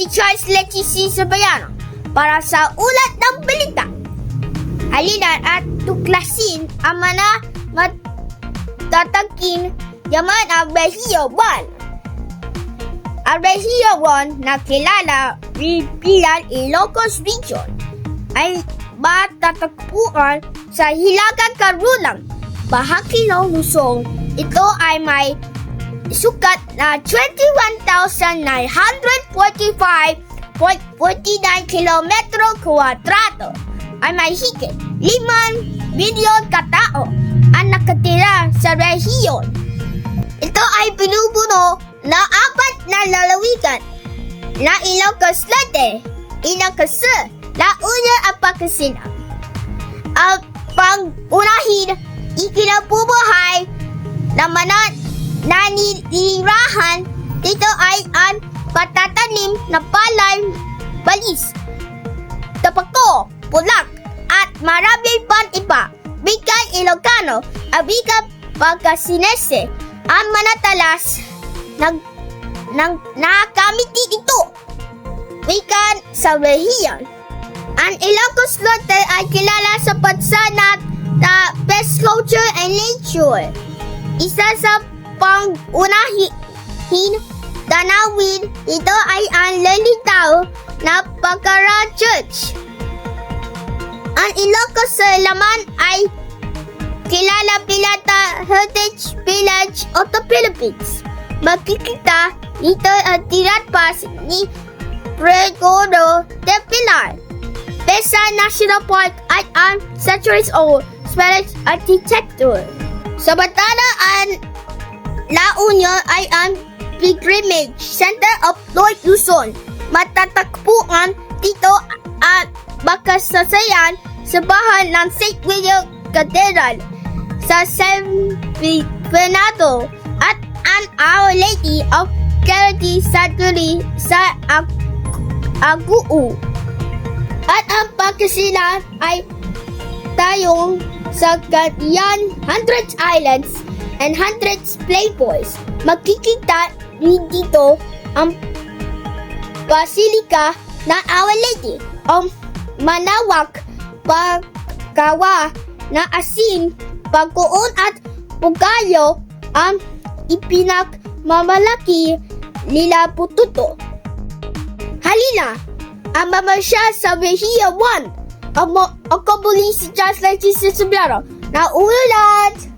si Charles Letici Sabayano para sa ulat ng balita. Halina at tuklasin ang mga matataking yaman ang Regio 1. Ang Regio 1 na kilala bilang Ilocos Region ay matatagpuan sa Hilagang Karulang, bahagi ng Luzon. Ito ay may sukat na 21,945.49 kilometro kwadrado ay may higit 5 milyon katao ang nakatira sa rehiyon. Ito ay pinupuno na 4 na lalawigan na Ilocos Norte, Ilocos Sur, La Union at Pangasinan. Ang pangunahin ikinabubuhay na nanirahan dito ay ang patatanim na palay, balis, tapako, pulak, at marami pang iba. Bikang Ilocano at bikang Pangasinense ang manatalas nakamiti ito. Wikan sa rehiyon. Ang Ilocos Norte ay kilala sa pagsanat na best culture and nature. Isa sa pangunahin tanawin ito ay ang Lilitaw na Pagkara Church. Ang Ilocos sa laman ay kilala bilang Heritage Village of the Philippines. Makikita dito ang tinatpas ni Gregorio de Pilar. Besa National Park ay ang centuries old Spanish architecture. Samantala ang La Union ay ang pilgrimage center of North Luzon. Matatagpuan dito at makasasayan sa bahay ng St. William Cathedral sa San Bernardo at ang Our Lady of Charity Sanctuary sa Aguu. At ang Pangasinan ay tayong sa Ganyan Hundreds Islands and Hundreds Playboys. Makikita dito ang Basilica ng Our Lady, ang Manawak, Pagkawa na asin, pagkuon at pugayo ang ipinagmamalaki nila Pututo. Halina, ang mamasya sa Regio 1. Ako muli si Charles Letici Sabayano na ulat.